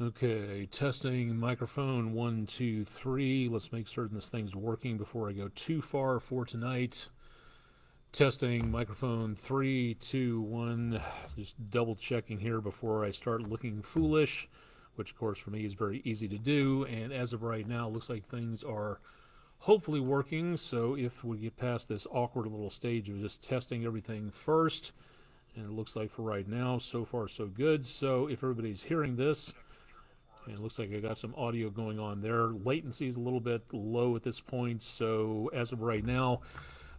Okay, testing microphone 1, 2, 3. Let's make certain this thing's working before I go too far for tonight. Testing microphone 3, 2, 1. Just double checking here before I start looking foolish, which of course for me is very easy to do. And as of right now, it looks like things are hopefully working. So if we get past this awkward little stage of just testing everything first, and it looks like for right now, so far so good. So if everybody's hearing this, and it looks like I got some audio going on there. Latency is a little bit low at this point, so as of right now,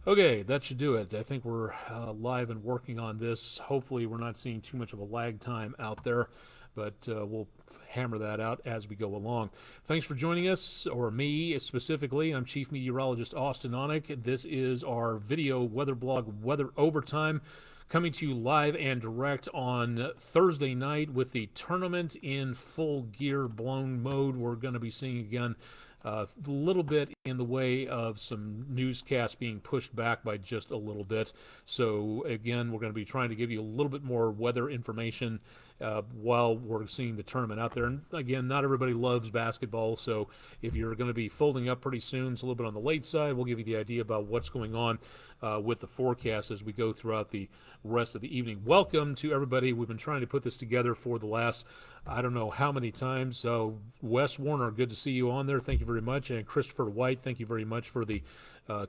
okay, that should do it. I think we're live and working on this. Hopefully, we're not seeing too much of a lag time out there, but we'll hammer that out as we go along. Thanks for joining us, or me specifically. I'm Chief Meteorologist Austin Onick. This is our video weather blog, Weather Overtime, coming to you live and direct on Thursday night with the tournament in full gear blown mode. We're going to be seeing again a little bit in the way of some newscasts being pushed back by just a little bit. So again, we're going to be trying to give you a little bit more weather information while we're seeing the tournament out there. And again, not everybody loves basketball, so if you're going to be folding up pretty soon, it's a little bit on the late side. We'll give you the idea about what's going on with the forecast as we go throughout the rest of the evening. Welcome to everybody. We've been trying to put this together for the last, I don't know how many times. So Wes Warner, good to see you on there. Thank you very much. And Christopher White, thank you very much for the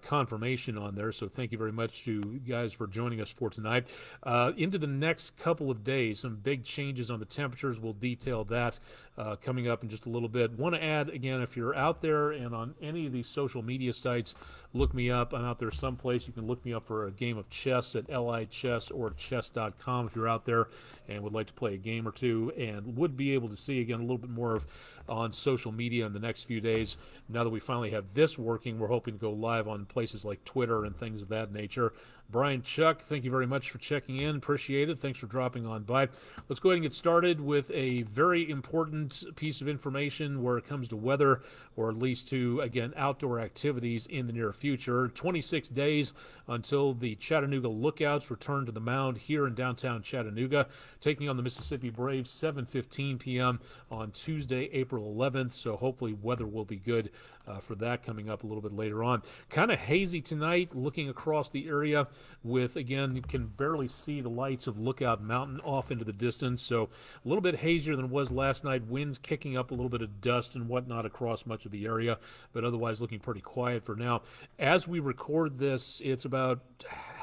confirmation on there. So thank you very much to you guys for joining us for tonight. Into the next couple of days, some big changes on the temperatures. We'll detail that coming up in just a little bit. Want to add, again, if you're out there and on any of these social media sites, look me up. I'm out there someplace. You can look me up for a game of chess at LI Chess or chess.com if you're out there and would like to play a game or two, and would be able to see, again, a little bit more of on social media in the next few days. Now that we finally have this working, we're hoping to go live on places like Twitter and things of that nature. Brian Chuck, thank you very much for checking in. Appreciate it. Thanks for dropping on by. Let's go ahead and get started with a very important piece of information where it comes to weather, or at least to, again, outdoor activities in the near future. 26 days until the Chattanooga Lookouts return to the mound here in downtown Chattanooga, taking on the Mississippi Braves, 7:15 p.m. on Tuesday, April 11th. So hopefully weather will be good for that coming up a little bit later on. Kind of hazy tonight, looking across the area with, again, you can barely see the lights of Lookout Mountain off into the distance. So a little bit hazier than it was last night. Winds kicking up a little bit of dust and whatnot across much of the area, but otherwise looking pretty quiet for now. As we record this, it's about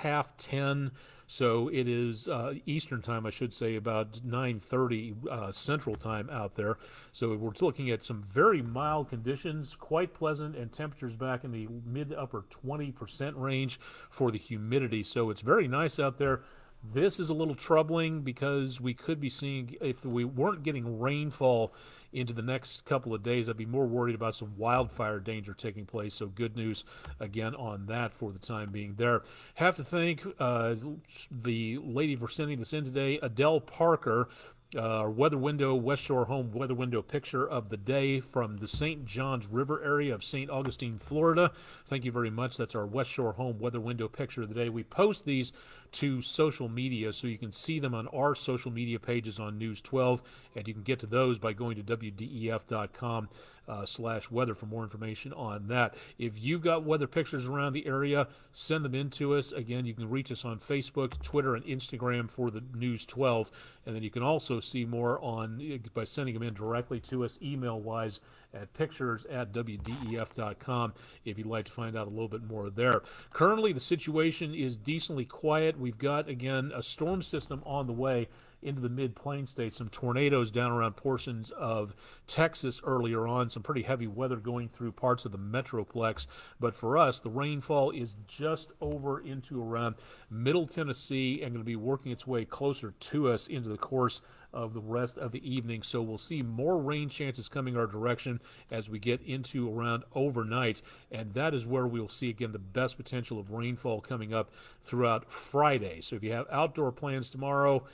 9:30. So it is Eastern time, I should say, about 9:30 Central time out there. So we're looking at some very mild conditions, quite pleasant, and temperatures back in the mid to upper 20% range for the humidity. So it's very nice out there. This is a little troubling because we could be seeing, if we weren't getting rainfall into the next couple of days, I'd be more worried about some wildfire danger taking place. So good news again on that for the time being there. Have to thank the lady for sending this in today, Adele Parker. Weather window, West Shore Home weather window picture of the day from the St. Johns River area of St. Augustine, Florida. Thank you very much. That's our West Shore Home weather window picture of the day. We post these to social media so you can see them on our social media pages on News 12, and you can get to those by going to WDEF.com /weather for more information on that. If you've got weather pictures around the area, send them in to us. Again, you can reach us on Facebook, Twitter, and Instagram for the News 12, and then you can also see more on by sending them in directly to us email-wise at pictures@WDEF.com if you'd like to find out a little bit more there. Currently, the situation is decently quiet. We've got, again, a storm system on the way into the mid-plain states, some tornadoes down around portions of Texas earlier on, some pretty heavy weather going through parts of the Metroplex. But for us, the rainfall is just over into around Middle Tennessee and going to be working its way closer to us into the course of the rest of the evening. So we'll see more rain chances coming our direction as we get into around overnight, and that is where we'll see again the best potential of rainfall coming up throughout Friday. So if you have outdoor plans tomorrow,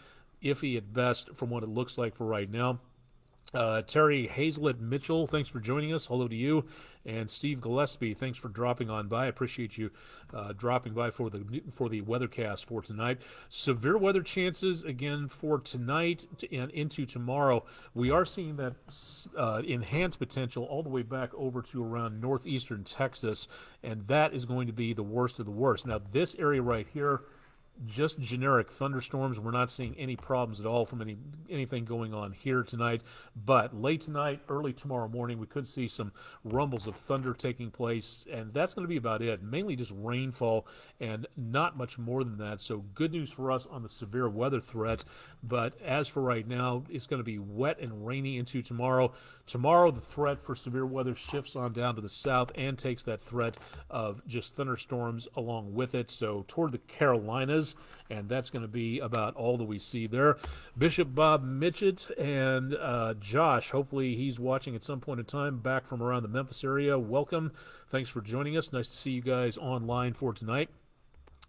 iffy at best from what it looks like for right now. Terry Hazlett Mitchell, thanks for joining us. Hello to you. And Steve Gillespie, thanks for dropping on by. I appreciate you dropping by for the weathercast for tonight. Severe weather chances again for tonight and into tomorrow. We are seeing that enhanced potential all the way back over to around northeastern Texas, and that is going to be the worst of the worst. Now, this area right here, just generic thunderstorms. We're not seeing any problems at all from anything going on here tonight. But late tonight, early tomorrow morning, we could see some rumbles of thunder taking place, and that's going to be about it. Mainly just rainfall and not much more than that. So good news for us on the severe weather threat. But as for right now, it's going to be wet and rainy into tomorrow. Tomorrow, the threat for severe weather shifts on down to the south and takes that threat of just thunderstorms along with it. So toward the Carolinas, and that's going to be about all that we see there. Bishop Bob Mitchett and Josh, hopefully he's watching at some point in time, back from around the Memphis area. Welcome. Thanks for joining us. Nice to see you guys online for tonight.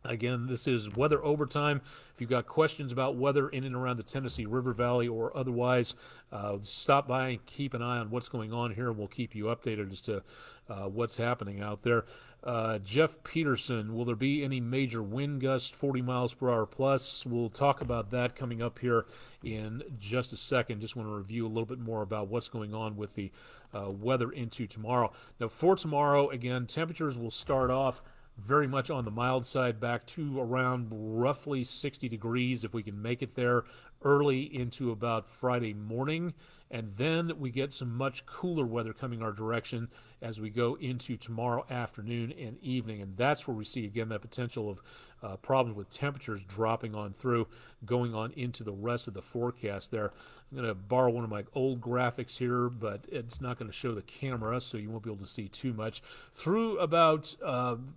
Again, this is Weather Overtime. If you've got questions about weather in and around the Tennessee River Valley or otherwise, stop by and keep an eye on what's going on here. We'll keep you updated as to what's happening out there. Jeff Peterson, will there be any major wind gusts, 40 miles per hour plus? We'll talk about that coming up here in just a second. Just want to review a little bit more about what's going on with the weather into tomorrow. Now, for tomorrow, again, temperatures will start off very much on the mild side, back to around roughly 60 degrees if we can make it there early into about Friday morning. And then we get some much cooler weather coming our direction as we go into tomorrow afternoon and evening. And that's where we see, again, that potential of problems with temperatures dropping on through, going on into the rest of the forecast there. I'm going to borrow one of my old graphics here, but it's not going to show the camera, so you won't be able to see too much. Through about,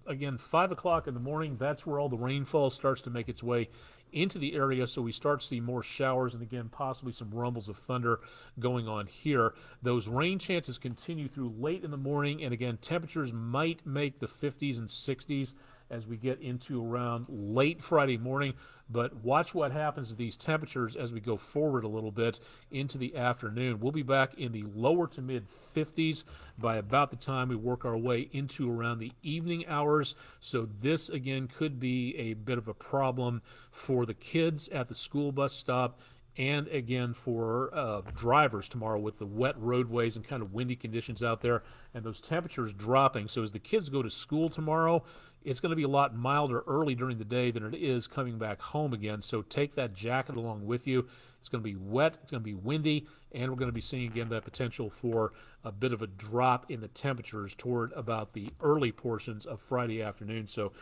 again, 5 o'clock in the morning, that's where all the rainfall starts to make its way into the area, so we start to see more showers and, again, possibly some rumbles of thunder going on here. Those rain chances continue through late in the morning, and, again, temperatures might make the 50s and 60s as we get into around late Friday morning. But watch what happens to these temperatures as we go forward a little bit into the afternoon. We'll be back in the lower to mid 50s by about the time we work our way into around the evening hours. So this, again, could be a bit of a problem for the kids at the school bus stop, and again for drivers tomorrow with the wet roadways and kind of windy conditions out there and those temperatures dropping. So as the kids go to school tomorrow, it's going to be a lot milder early during the day than it is coming back home again. So take that jacket along with you. It's going to be wet, it's going to be windy, and we're going to be seeing again that potential for a bit of a drop in the temperatures toward about the early portions of Friday afternoon. So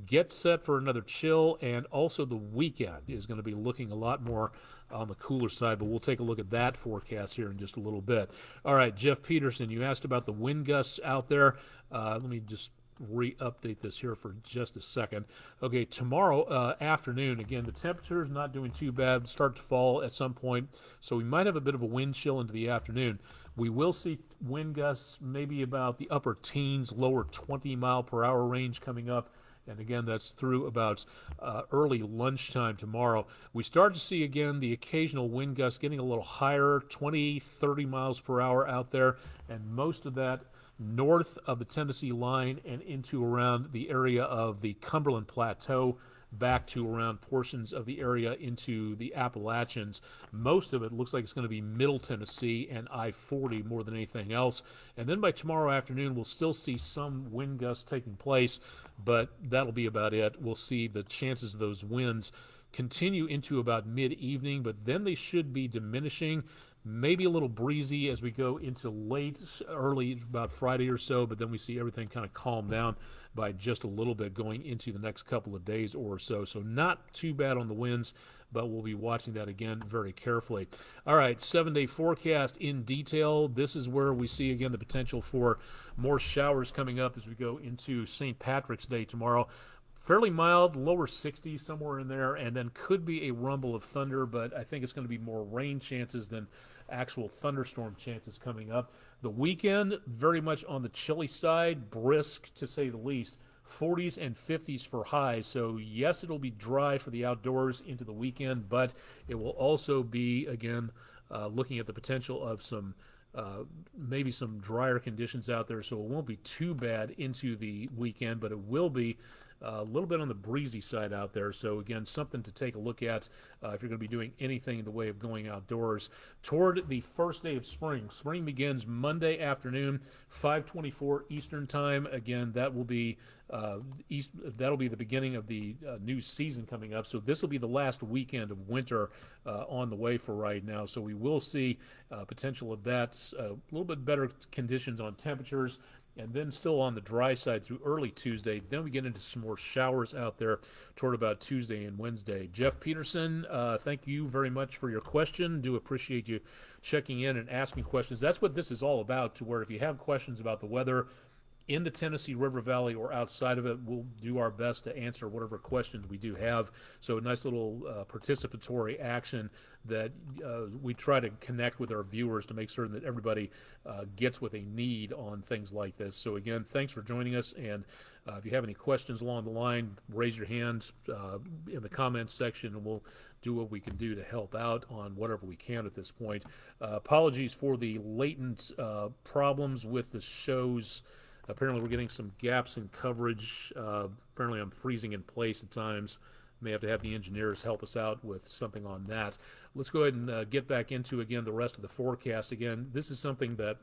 get set for another chill, and also the weekend is going to be looking a lot more on the cooler side, but we'll take a look at that forecast here in just a little bit. All right, Jeff Peterson, you asked about the wind gusts out there. Let me just re-update this here for just a second. Okay, tomorrow afternoon, again, the temperature is not doing too bad. Start to fall at some point, so we might have a bit of a wind chill into the afternoon. We will see wind gusts maybe about the upper teens, lower 20 mile per hour range coming up. And again, that's through about early lunchtime tomorrow. We start to see, again, the occasional wind gust getting a little higher, 20, 30 miles per hour out there, and most of that north of the Tennessee line and into around the area of the Cumberland Plateau, back to around portions of the area into the Appalachians. Most of it looks like it's going to be Middle Tennessee and I-40 more than anything else. And then by tomorrow afternoon, we'll still see some wind gusts taking place, but that'll be about it. We'll see the chances of those winds continue into about mid-evening, but then they should be diminishing. Maybe a little breezy as we go into late, early, about Friday or so, but then we see everything kind of calm down by just a little bit going into the next couple of days or so. So not too bad on the winds, but we'll be watching that again very carefully. All right, 7-day forecast in detail. This is where we see, again, the potential for more showers coming up as we go into St. Patrick's Day tomorrow. Fairly mild, lower 60s, somewhere in there, and then could be a rumble of thunder, but I think it's going to be more rain chances than actual thunderstorm chances coming up. The weekend, very much on the chilly side, brisk to say the least. 40s and 50s for highs. So yes, it'll be dry for the outdoors into the weekend, but it will also be, again, looking at the potential of some maybe some drier conditions out there, so it won't be too bad into the weekend, but it will be a little bit on the breezy side out there. So again, something to take a look at if you're going to be doing anything in the way of going outdoors toward the first day of spring. Spring begins Monday afternoon, 5:24 Eastern time. Again, that will be that'll be the beginning of the new season coming up. So this will be the last weekend of winter on the way for right now. So we will see potential of that, a little bit better conditions on temperatures, and then still on the dry side through early Tuesday. Then we get into some more showers out there toward about Tuesday and Wednesday. Jeff Peterson, thank you very much for your question. Do appreciate you checking in and asking questions. That's what this is all about, to where if you have questions about the weather in the Tennessee River Valley or outside of it, we'll do our best to answer whatever questions we do have. So a nice little participatory action that we try to connect with our viewers to make certain that everybody gets what they need on things like this. So again, thanks for joining us, and if you have any questions along the line, raise your hands in the comments section, and we'll do what we can do to help out on whatever we can at this point. Apologies for the latent problems with the shows. Apparently we're getting some gaps in coverage. Apparently I'm freezing in place at times. May have to have the engineers help us out with something on that. Let's go ahead and get back into, again, the rest of the forecast. Again, this is something that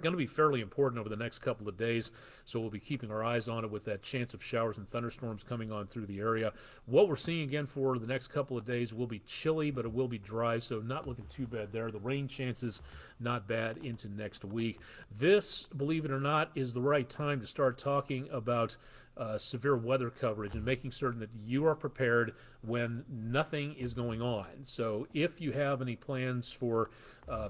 going to be fairly important over the next couple of days, so we'll be keeping our eyes on it with that chance of showers and thunderstorms coming on through the area. What we're seeing again for the next couple of days will be chilly, but it will be dry, so not looking too bad there. The rain chances not bad into next week. This, believe it or not, is the right time to start talking about severe weather coverage and making certain that you are prepared when nothing is going on. So if you have any plans for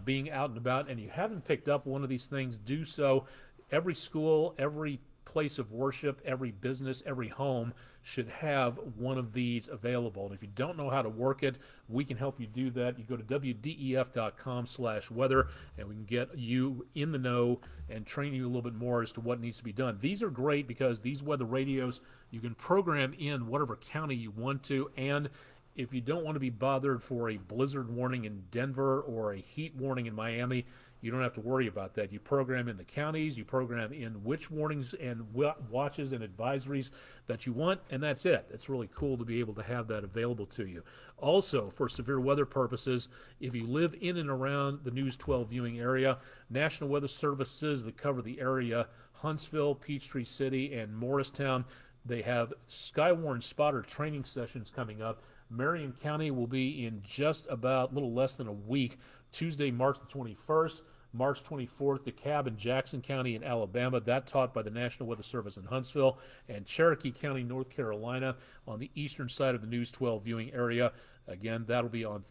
being out and about and you haven't picked up one of these things, do so. Every school, every place of worship, every business, every home should have one of these available. And if you don't know how to work it, we can help you do that. You go to wdef.com/weather, and we can get you in the know and train you a little bit more as to what needs to be done. These are great because these weather radios, you can program in whatever county you want to, and if you don't want to be bothered for a blizzard warning in Denver or a heat warning in Miami, you don't have to worry about that. You program in the counties, you program in which warnings and watches and advisories that you want, and that's it. It's really cool to be able to have that available to you. Also, for severe weather purposes, if you live in and around the News 12 viewing area, National Weather Services that cover the area, Huntsville, Peachtree City, and Morristown, they have Skywarn spotter training sessions coming up. Marion County will be in just about a little less than a week, Tuesday, March the 21st. March 24th, DeKalb and Jackson County in Alabama, that taught by the National Weather Service in Huntsville, and Cherokee County, North Carolina, on the eastern side of the News 12 viewing area. Again, that'll be on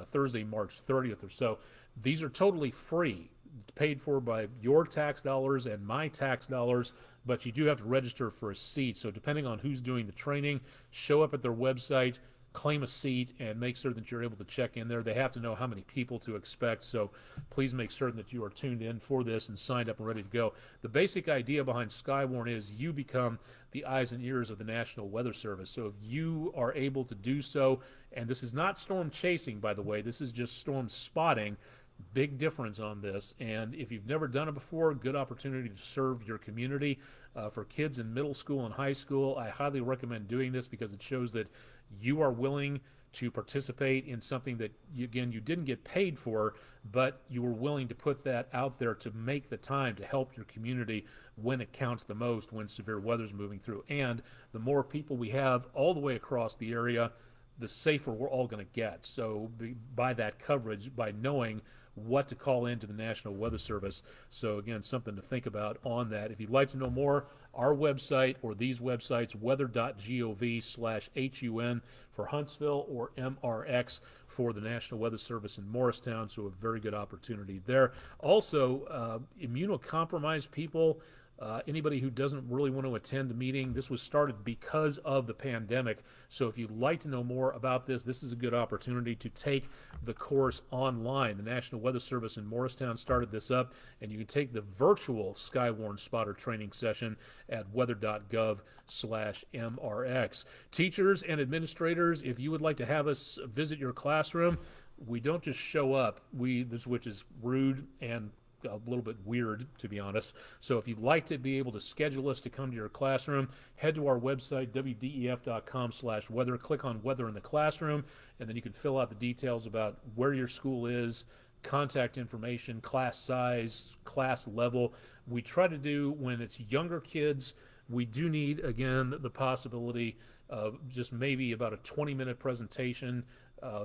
Thursday, March 30th or so. These are totally free, paid for by your tax dollars and my tax dollars, but you do have to register for a seat. So depending on who's doing the training, show up at their website, claim a seat, and make certain that you're able to check in there. They have to know how many people to expect, so please make certain that you are tuned in for this and signed up and ready to go. The basic idea behind Skywarn is you become the eyes and ears of the National Weather Service. So if you are able to do so, and this is not storm chasing, by the way, this is just storm spotting, big difference on this. And if you've never done it before, good opportunity to serve your community. For kids in middle school and high school, I highly recommend doing this because it shows that you are willing to participate in something that, you didn't get paid for, but you were willing to put that out there to make the time to help your community when it counts the most, when severe weather's moving through. And the more people we have all the way across the area, the safer we're all going to get. So by that coverage, by knowing what to call into the National Weather Service. So again, something to think about on that. If you'd like to know more, our website or these websites, weather.gov/HUN for Huntsville or MRX for the National Weather Service in Morristown. So a very good opportunity there. Also, immunocompromised people, anybody who doesn't really want to attend the meeting, this was started because of the pandemic. So if you'd like to know more about this, this is a good opportunity to take the course online. The National Weather Service in Morristown started this up, and you can take the virtual Skywarn spotter training session at weather.gov/MRX. Teachers and administrators, if you would like to have us visit your classroom, we don't just show up, which is rude and a little bit weird, to be honest. So if you'd like to be able to schedule us to come to your classroom, head to our website, wdef.com/weather, click on weather in the classroom, and then you can fill out the details about where your school is, contact information, class size, class level. We try to do, when it's younger kids, we do need, again, the possibility of just maybe about a 20-minute presentation.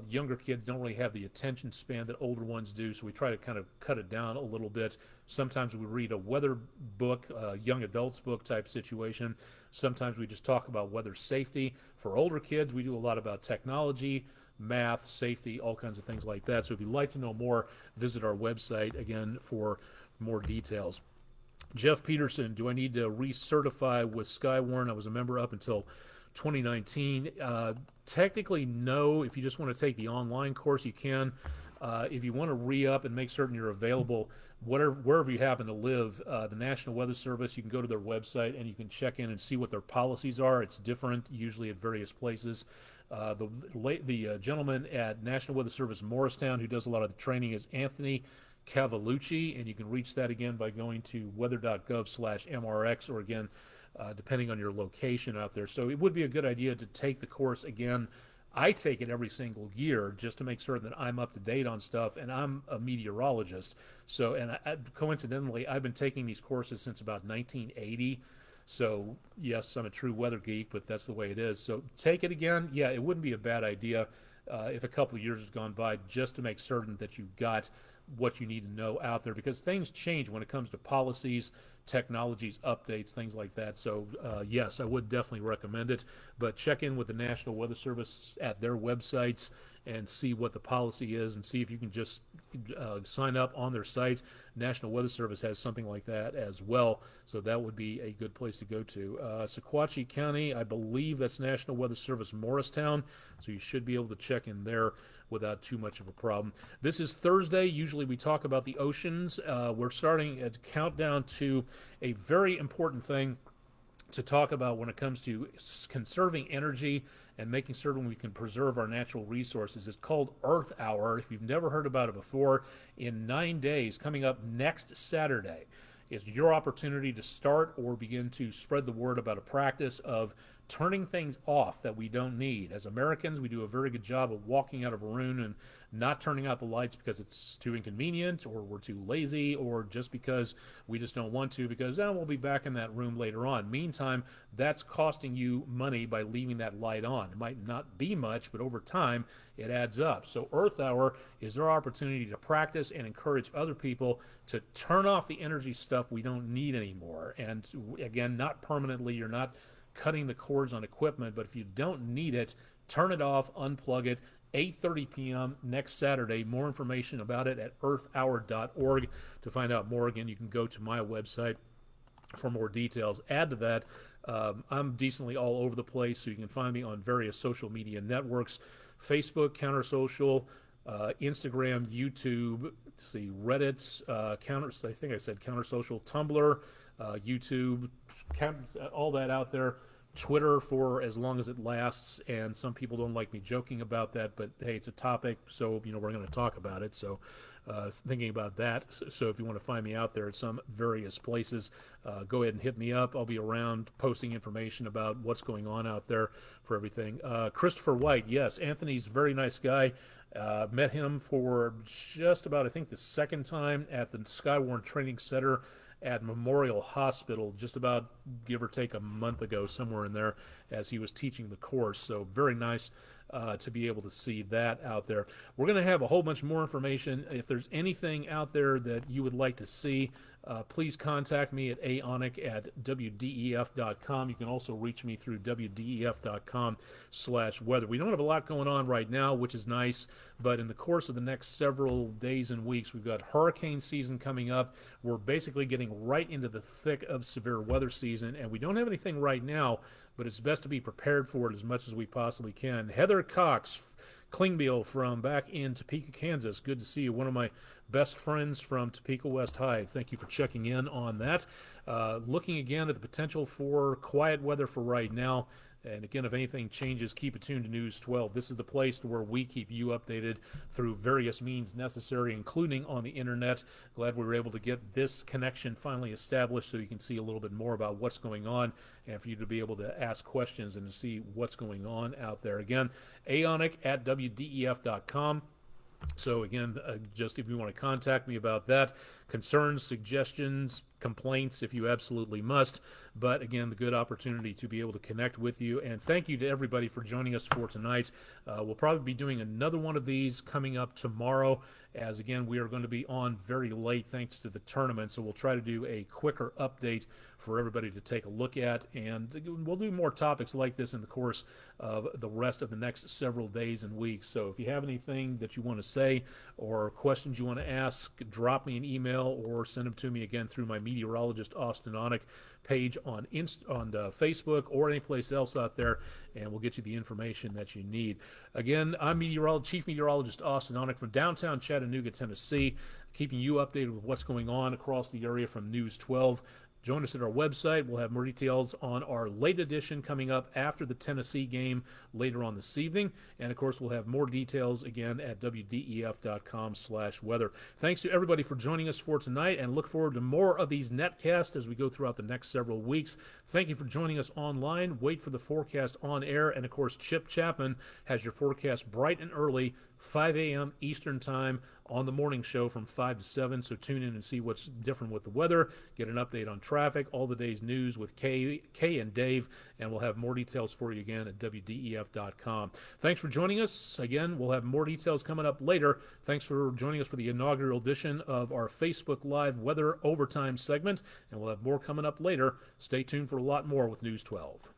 Younger kids don't really have the attention span that older ones do, so we try to kind of cut it down a little bit. Sometimes we read a weather book, young adults book type situation. Sometimes we just talk about weather safety. For older kids, we do a lot about technology, math, safety, all kinds of things like that. So if you'd like to know more, visit our website, again, for more details. Jeff Peterson, do I need to recertify with Skywarn? I was a member up until 2019. Technically, no. If you just want to take the online course, you can. If you want to re-up and make certain you're available, wherever you happen to live, the National Weather Service, you can go to their website and you can check in and see what their policies are. It's different, usually at various places. The gentleman at National Weather Service Morristown who does a lot of the training is Anthony Cavalucci, and you can reach that again by going to weather.gov/MRX, or again, depending on your location out there. So it would be a good idea to take the course again. I take it every single year just to make sure that I'm up to date on stuff, and I'm a meteorologist. So, and coincidentally, I've been taking these courses since about 1980. So, yes, I'm a true weather geek, but that's the way it is. So, take it again. Yeah, it wouldn't be a bad idea if a couple of years has gone by, just to make certain that you've got what you need to know out there, because things change when it comes to policies, technologies, updates, things like that. So yes, I would definitely recommend it, but check in with the National Weather Service at their websites and see what the policy is, and see if you can just sign up on their site. National Weather Service has something like that as well, so that would be a good place to go to. Sequatchie County, I believe that's National Weather Service Morristown, so you should be able to check in there without too much of a problem. This is Thursday. Usually we talk about the oceans. We're starting a countdown to a very important thing to talk about when it comes to conserving energy and making certain we can preserve our natural resources. It's called Earth Hour. If you've never heard about it before, in 9 days, coming up next Saturday, is your opportunity to start or begin to spread the word about a practice of turning things off that we don't need. As Americans, we do a very good job of walking out of a room and not turning out the lights because it's too inconvenient, or we're too lazy, or just because we just don't want to, because we'll be back in that room later on. Meantime, that's costing you money by leaving that light on. It might not be much, but over time, it adds up. So Earth Hour is our opportunity to practice and encourage other people to turn off the energy stuff we don't need anymore. And again, not permanently, you're not cutting the cords on equipment, but if you don't need it, turn it off, unplug it. 8:30 p.m. next Saturday. More information about it at earthhour.org. To find out more, again, you can go to my website for more details. Add to that, I'm decently all over the place, so you can find me on various social media networks: Facebook, Counter Social, Instagram, YouTube, Reddit, I think I said Counter Social, Tumblr, YouTube, all that out there. Twitter for as long as it lasts, and some people don't like me joking about that, but hey, it's a topic, so we're going to talk about it. So thinking about that. So if you want to find me out there at some various places, go ahead and hit me up. I'll be around posting information about what's going on out there for everything. Christopher White, yes, Anthony's a very nice guy. Met him for just about, I think, the second time at the Skywarn Training Center at Memorial Hospital, just about, give or take, a month ago, somewhere in there, as he was teaching the course. So very nice to be able to see that out there. We're going to have a whole bunch more information. If there's anything out there that you would like to see, please contact me at aonic@wdef.com. You can also reach me through wdef.com/weather. We don't have a lot going on right now, which is nice, but in the course of the next several days and weeks, we've got hurricane season coming up. We're basically getting right into the thick of severe weather season, and we don't have anything right now, but it's best to be prepared for it as much as we possibly can. Heather Cox Klingbeil from back in Topeka, Kansas. Good to see you. One of my best friends from Topeka West High. Thank you for checking in on that. Looking again at the potential for quiet weather for right now. And again, if anything changes, keep it tuned to News 12. This is the place where we keep you updated through various means necessary, including on the internet. Glad we were able to get this connection finally established so you can see a little bit more about what's going on and for you to be able to ask questions and to see what's going on out there. Again, aonic@wdef.com. So again, just if you want to contact me about that, concerns, suggestions, complaints, if you absolutely must. But again, the good opportunity to be able to connect with you. And thank you to everybody for joining us for tonight. We'll probably be doing another one of these coming up tomorrow, as again, we are going to be on very late thanks to the tournament. So we'll try to do a quicker update for everybody to take a look at. And we'll do more topics like this in the course of the rest of the next several days and weeks. So if you have anything that you want to say or questions you want to ask, drop me an email or send them to me again through my meteorologist Austin Onick page on Facebook or any place else out there, and we'll get you the information that you need. Again, I'm Chief Meteorologist Austin Onick from downtown Chattanooga, Tennessee, keeping you updated with what's going on across the area from News 12. Join us at our website. We'll have more details on our late edition coming up after the Tennessee game later on this evening. And, of course, we'll have more details again at wdef.com/weather. Thanks to everybody for joining us for tonight, and look forward to more of these netcasts as we go throughout the next several weeks. Thank you for joining us online. Wait for the forecast on air. And, of course, Chip Chapman has your forecast bright and early, 5 a.m. Eastern Time on the morning show from 5 to 7. So tune in and see what's different with the weather, get an update on traffic, all the day's news with Kay and Dave, and we'll have more details for you again at WDEF.com. Thanks for joining us. Again, we'll have more details coming up later. Thanks for joining us for the inaugural edition of our Facebook Live Weather Overtime segment, and we'll have more coming up later. Stay tuned for a lot more with News 12.